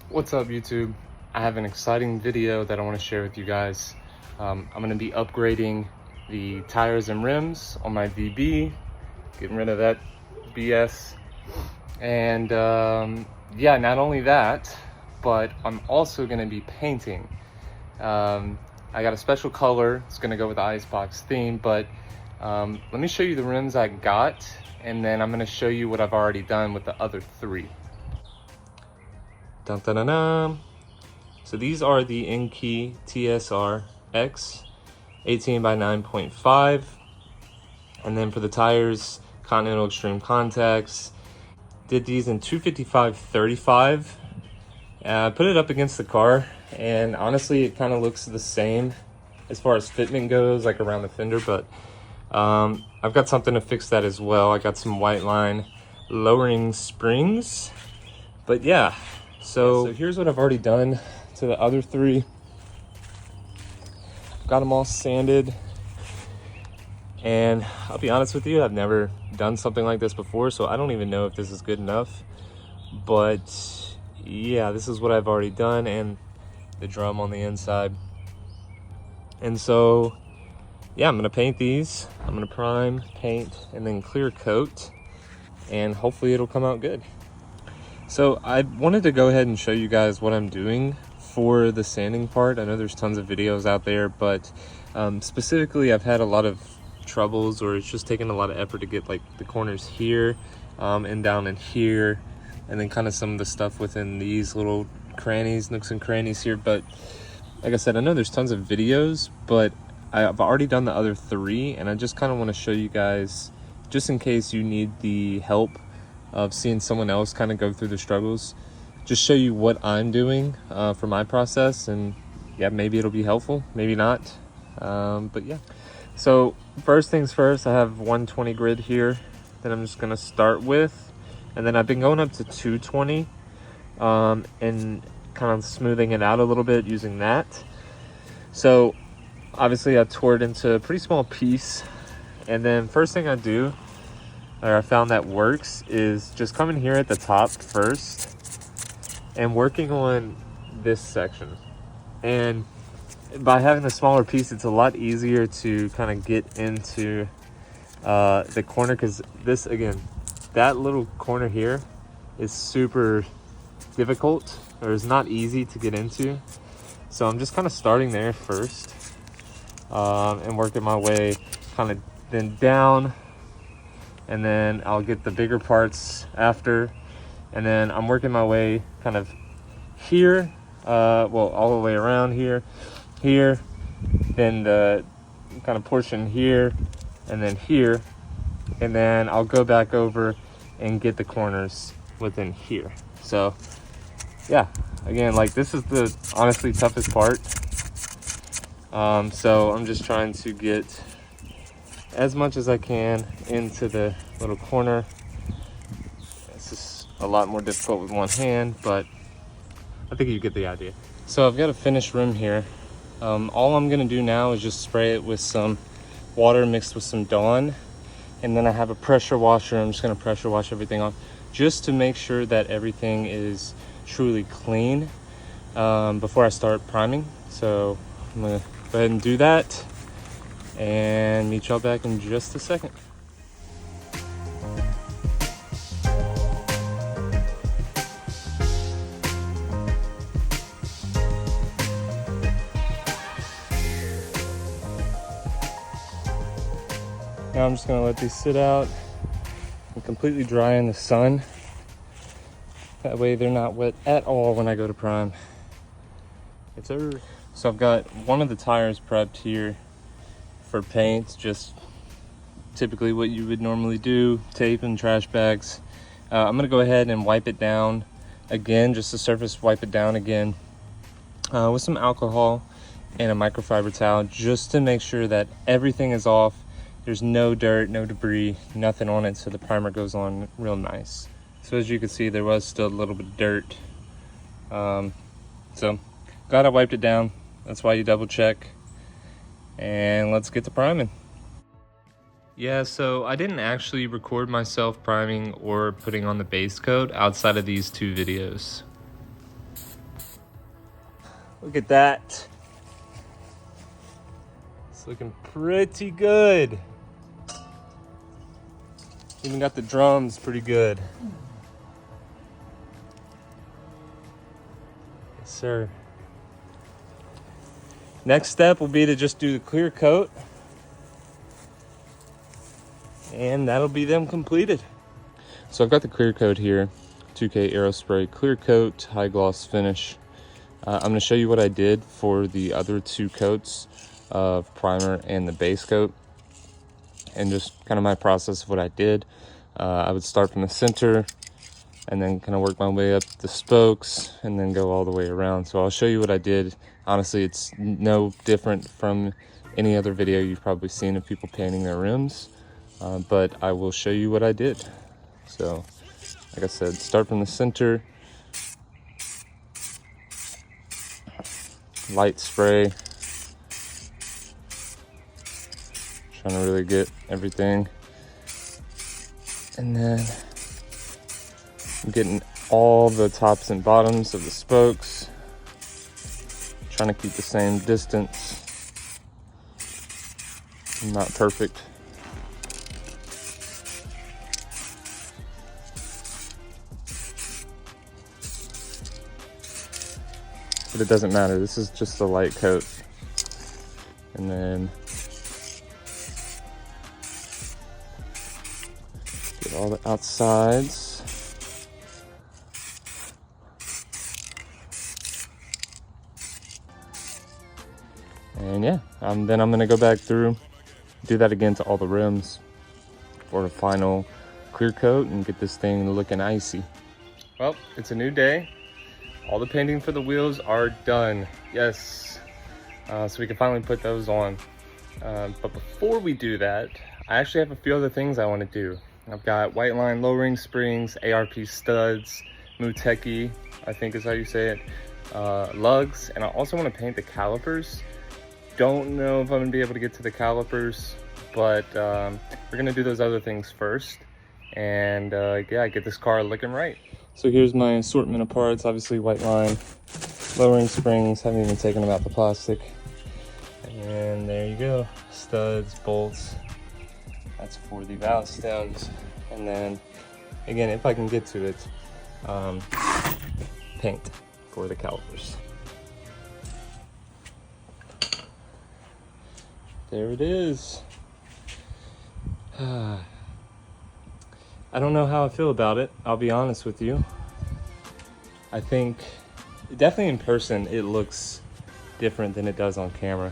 What's up, YouTube? I have an exciting video that I want to share with you guys. I'm going to be upgrading the tires and rims on my VB, getting rid of that BS. And yeah, not only that, but I'm also going to be painting. I got a special color. It's going to go with the Icebox theme, but let me show you the rims I got, and then I'm going to show you what I've already done with the other three. Dun, dun, dun, dun. So these are the Inkey TSR-X 18 by 9.5. And then for the tires, Continental Extreme Contacts. Did these in 255/35. Put it up against the car, and honestly, it kind of looks the same as far as fitment goes, like around the fender, but I've got something to fix that as well. I got some white line lowering springs, but yeah. So here's what I've already done to the other three. Got them all sanded, and I'll be honest with you, I've never done something like this before, so I don't even know if this is good enough. But yeah, this is what I've already done, and the drum on the inside. And so yeah, I'm gonna paint these. I'm gonna prime, paint, and then clear coat, and hopefully it'll come out good. So I wanted to go ahead and show you guys what I'm doing for the sanding part. I know there's tons of videos out there, but specifically I've had a lot of troubles, or it's just taken a lot of effort to get like the corners here and down in here, and then kind of some of the stuff within these little crannies, nooks and crannies here. But like I said, I know there's tons of videos, but I've already done the other three, and I just kind of want to show you guys, just in case you need the help of seeing someone else kind of go through the struggles, just show you what I'm doing for my process. And yeah, maybe it'll be helpful, maybe not, but yeah. So first things first, I have 120 grid here that I'm just gonna start with, and then I've been going up to 220 and kind of smoothing it out a little bit using that. So obviously I tore it into a pretty small piece, and then first thing I do, or I found that works, is just coming here at the top first and working on this section. And by having the smaller piece, it's a lot easier to kind of get into the corner, because this, again, that little corner here is super difficult, or is not easy to get into. So I'm just kind of starting there first and working my way kind of then down, and then I'll get the bigger parts after, and then I'm working my way kind of here, well, all the way around here, then the kind of portion here, and then here, and then I'll go back over and get the corners within here. So yeah, again, like, this is the honestly toughest part. So I'm just trying to get as much as I can into the little corner. This is a lot more difficult with one hand, but I think you get the idea. So I've got a finished rim here. All I'm gonna do now is just spray it with some water mixed with some Dawn, and then I have a pressure washer. I'm just gonna pressure wash everything off, just to make sure that everything is truly clean before I start priming. So I'm gonna go ahead and do that, and meet y'all back in just a second. Now I'm just gonna let these sit out and completely dry in the sun. That way they're not wet at all when I go to prime. So I've got one of the tires prepped here for paint, just typically what you would normally do, tape and trash bags. I'm gonna go ahead and wipe it down again, just the surface, wipe it down again with some alcohol and a microfiber towel, just to make sure that everything is off. There's no dirt, no debris, nothing on it, so the primer goes on real nice. So as you can see, there was still a little bit of dirt. So glad I wiped it down. That's why you double check. And let's get to priming. Yeah, so I didn't actually record myself priming or putting on the base coat outside of these two videos. Look at that. It's looking pretty good. Even got the drums pretty good. Yes, sir. Next step will be to just do the clear coat. And that'll be them completed. So I've got the clear coat here, 2K Aerospray clear coat, high gloss finish. I'm going to show you what I did for the other two coats of primer and the base coat, and just kind of my process of what I did. I would start from the center and then kind of work my way up the spokes and then go all the way around. So I'll show you what I did. Honestly, it's no different from any other video you've probably seen of people painting their rims, but I will show you what I did. So like I said, start from the center, light spray, trying to really get everything, and then I'm getting all the tops and bottoms of the spokes, trying to keep the same distance. Not perfect. But it doesn't matter, this is just a light coat. And then get all the outsides. And yeah, then I'm gonna go back through, do that again to all the rims for a final clear coat and get this thing looking icy. Well, it's a new day. All the painting for the wheels are done, yes. So we can finally put those on. But before we do that, I actually have a few other things I want to do. I've got white line low-ring springs, ARP studs, Muteki, I think is how you say it, lugs, and I also want to paint the calipers. Don't know if I'm gonna be able to get to the calipers, but we're gonna do those other things first, and yeah, get this car looking right. So here's my assortment of parts. Obviously white line, low-ring springs, haven't even taken them out the plastic. And there you go, studs, bolts. That's for the valve stems. And then, again, if I can get to it, paint for the calipers. There it is. I don't know how I feel about it, I'll be honest with you. I think, definitely in person, it looks different than it does on camera.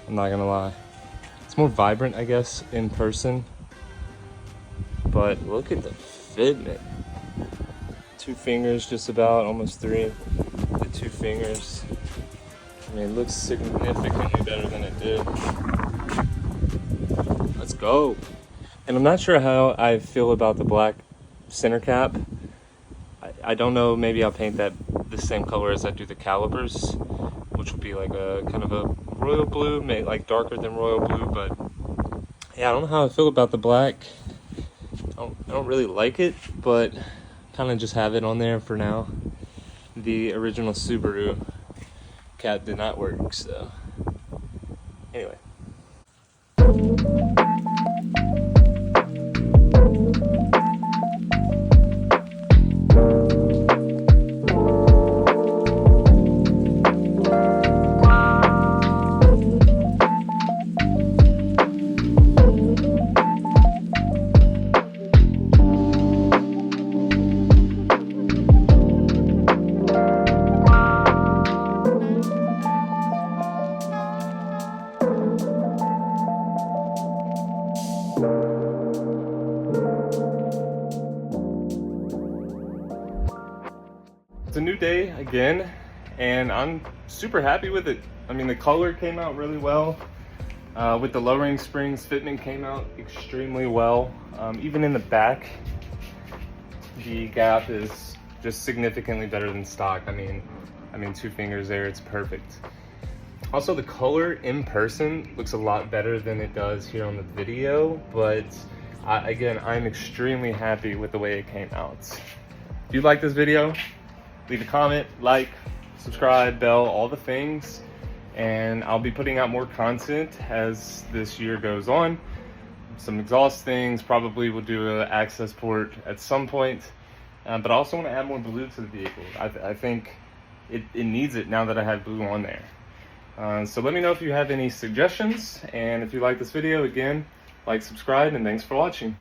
I'm not gonna lie. It's more vibrant, I guess, in person. But look at the fitment. 2 fingers, just about, almost 3. The 2 fingers. I mean, it looks significantly better than it did. Let's go. And I'm not sure how I feel about the black center cap. I don't know, maybe I'll paint that the same color as I do the calipers, which will be like a kind of a royal blue, maybe like darker than royal blue, but yeah, I don't know how I feel about the black. I don't really like it, but kind of just have it on there for now. The original Subaru cap did not work, so anyway. It's a new day again, and I'm super happy with it. I mean, the color came out really well. With the low-ring springs, fitment came out extremely well. Even in the back, the gap is just significantly better than stock. I mean, 2 fingers there, it's perfect. Also, the color in person looks a lot better than it does here on the video, but again, I'm extremely happy with the way it came out. If you like this video, leave a comment, like, subscribe, bell, all the things. And I'll be putting out more content as this year goes on. Some exhaust things, probably will do an access port at some point. But I also want to add more blue to the vehicle. I think it needs it now that I have blue on there. So let me know if you have any suggestions, and if you like this video, again, like, subscribe, and thanks for watching.